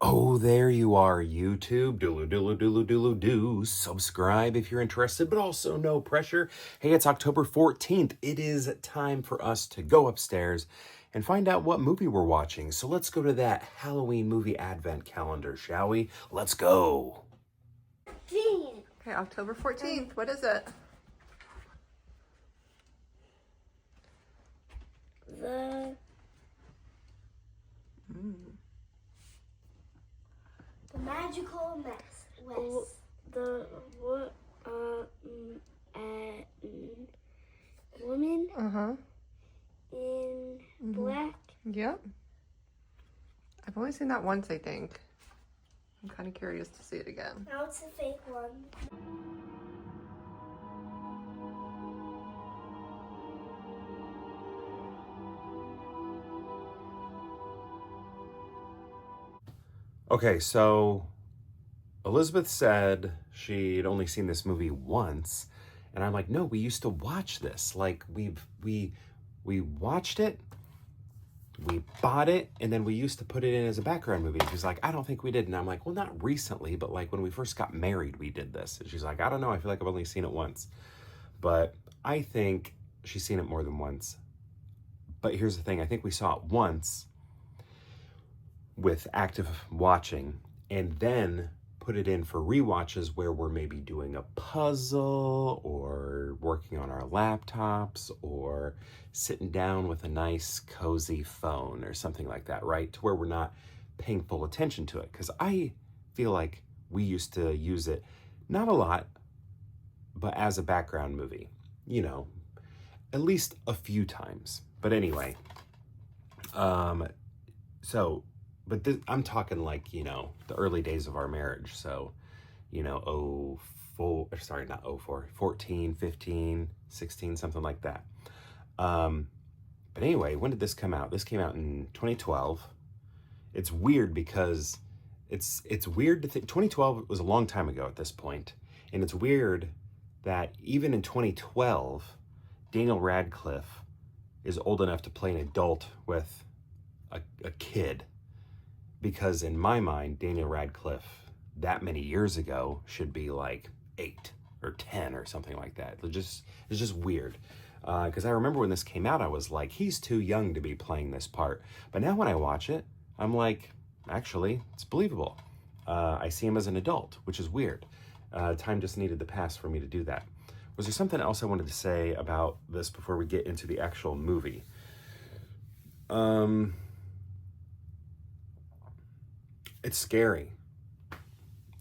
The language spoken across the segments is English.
Oh, there you are, YouTube. Do. Subscribe if you're interested, but also no pressure. Hey, it's October 14th. It is time for us to go upstairs and find out what movie we're watching. So let's go to that Halloween movie advent calendar, shall we? Let's go. Okay, October 14th. What is it? The magical mess. Woman in black. Yep. I've only seen that once, I think. I'm kind of curious to see it again. Now it's a fake one. Okay, so Elizabeth said she'd only seen this movie once, and I'm like, no, we used to watch this. Like we watched it, we bought it, and then we used to put it in as a background movie. She's like, I don't think we did. And I'm like, well, not recently, but like when we first got married, we did this. And she's like, I don't know, I feel like I've only seen it once. But I think she's seen it more than once. But here's the thing, I think we saw it once with active watching, and then put it in for rewatches where we're maybe doing a puzzle or working on our laptops or sitting down with a nice cozy phone or something like that, right? To where we're not paying full attention to it. Because I feel like we used to use it, not a lot, but as a background movie, you know, at least a few times. But anyway, I'm talking like, you know, the early days of our marriage. So, you know, 14, 15, 16, something like that. But anyway, when did this come out? This came out in 2012. It's weird because it's weird to think 2012 was a long time ago at this point. And it's weird that even in 2012, Daniel Radcliffe is old enough to play an adult with a kid. Because in my mind, Daniel Radcliffe, that many years ago, should be like 8 or 10 or something like that. It's just weird. Because I remember when this came out, I was like, he's too young to be playing this part. But now when I watch it, I'm like, actually, it's believable. I see him as an adult, which is weird. Time just needed to pass for me to do that. Was there something else I wanted to say about this before we get into the actual movie? It's scary.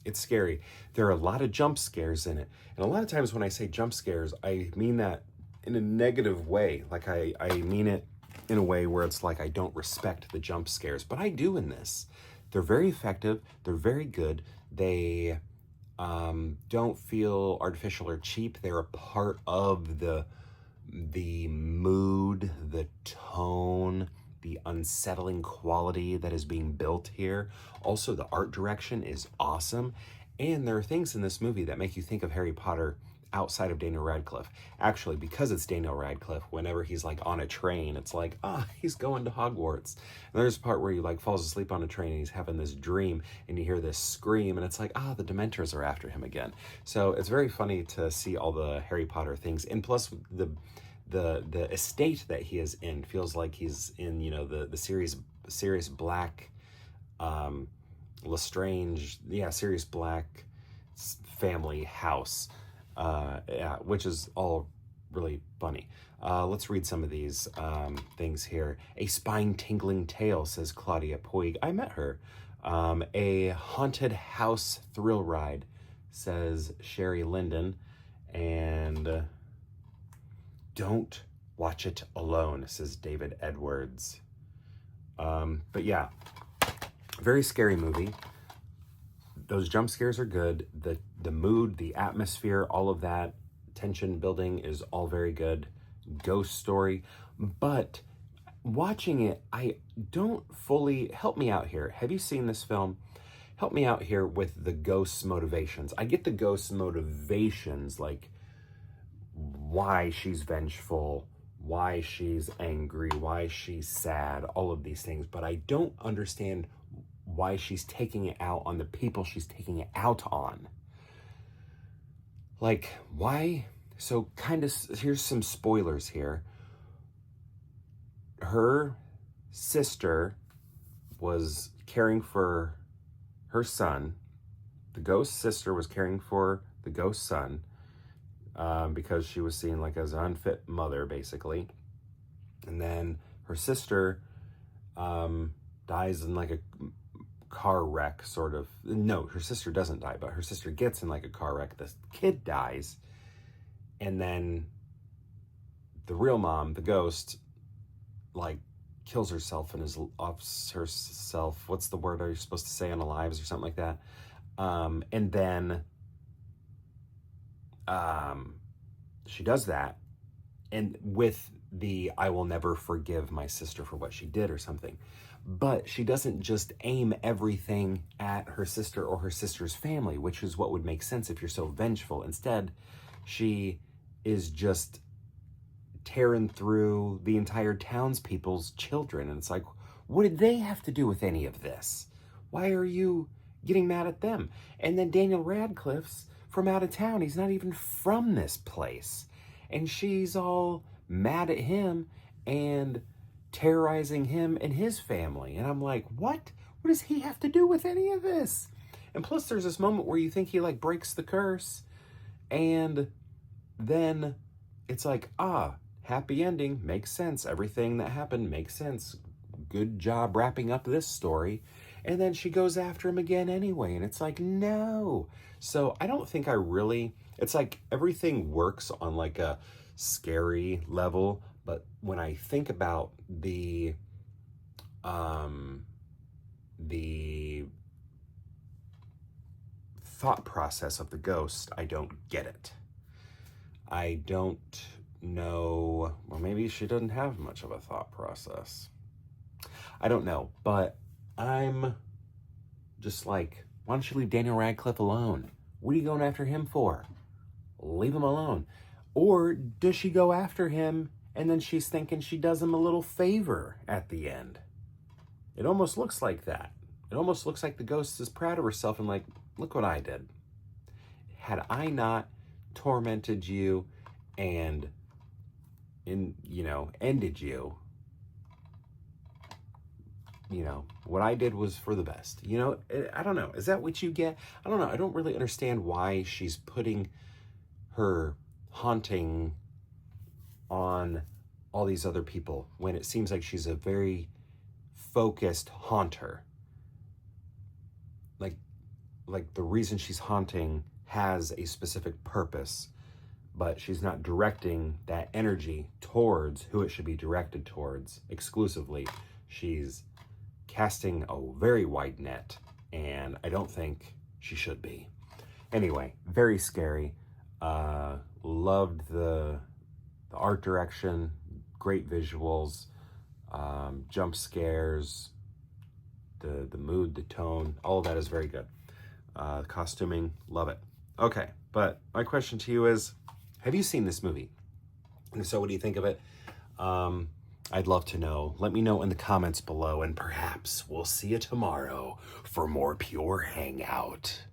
It's scary. There are a lot of jump scares in it. And a lot of times when I say jump scares, I mean that in a negative way. Like I mean it in a way where it's like I don't respect the jump scares. But I do in this. They're very effective. They're very good. They don't feel artificial or cheap. They're a part of the mood, the tone, the unsettling quality that is being built here. Also, the art direction is awesome. And there are things in this movie that make you think of Harry Potter outside of Daniel Radcliffe. Actually, because it's Daniel Radcliffe, whenever he's like on a train, it's like, he's going to Hogwarts. And there's a part where he like falls asleep on a train and he's having this dream and you hear this scream and it's like, the Dementors are after him again. So it's very funny to see all the Harry Potter things. And plus the estate that he is in feels like he's in, you know, the Sirius Black, Lestrange, Sirius Black family house, which is all really funny. Let's read some of these things here. A spine-tingling tale, says Claudia Puig. I met her. A haunted house thrill ride, says Sherry Linden. And don't watch it alone, says David Edwards. But yeah, very scary movie. Those jump scares are good. The mood, the atmosphere, all of that tension building is all very good. Ghost story. But watching it, I don't fully... Help me out here. Have you seen this film? Help me out here with the ghost's motivations. I get the ghost's motivations, like why she's vengeful, why she's angry, why she's sad, all of these things, but I don't understand why she's taking it out on the people she's taking it out on. Like, why? So kind of, here's some spoilers here. Her sister was caring for her son. The ghost sister was caring for the ghost son because she was seen like as an unfit mother, basically. And then her sister dies in like a car wreck, sort of. No, her sister doesn't die, but her sister gets in like a car wreck. The kid dies. And then the real mom, the ghost, like kills herself and is offs herself. What's the word are you supposed to say? Unalives or something like that. And then she does that, and with the I will never forgive my sister for what she did or something. But she doesn't just aim everything at her sister or her sister's family, which is what would make sense if you're so vengeful. Instead, she is just tearing through the entire townspeople's children. And it's like, what did they have to do with any of this? Why are you getting mad at them? And then Daniel Radcliffe's from out of town. He's not even from this place. And she's all mad at him and terrorizing him and his family. And I'm like, what? What does he have to do with any of this? And plus there's this moment where you think he like breaks the curse, and then it's like, happy ending, makes sense. Everything that happened makes sense. Good job wrapping up this story. And then she goes after him again anyway. And it's like, no. So I don't think it's like everything works on like a scary level. But when I think about the thought process of the ghost, I don't get it. I don't know. Well, maybe she doesn't have much of a thought process. I don't know, but I'm just like, why don't you leave Daniel Radcliffe alone? What are you going after him for? Leave him alone. Or does she go after him and then she's thinking she does him a little favor at the end? It almost looks like that. It almost looks like the ghost is proud of herself and like, look what I did. Had I not tormented you and ended you, what I did was for the best. I don't know. Is that what you get? I don't know. I don't really understand why she's putting her haunting on all these other people when it seems like she's a very focused haunter. Like the reason she's haunting has a specific purpose, but she's not directing that energy towards who it should be directed towards exclusively. She's casting a very wide net, and I don't think she should be. Anyway, very scary. Loved the art direction, great visuals, jump scares, the mood, the tone, all of that is very good. Costuming, love it. Okay, but my question to you is, have you seen this movie? And if so, what do you think of it? I'd love to know. Let me know in the comments below, and perhaps we'll see you tomorrow for more Pure Hangout.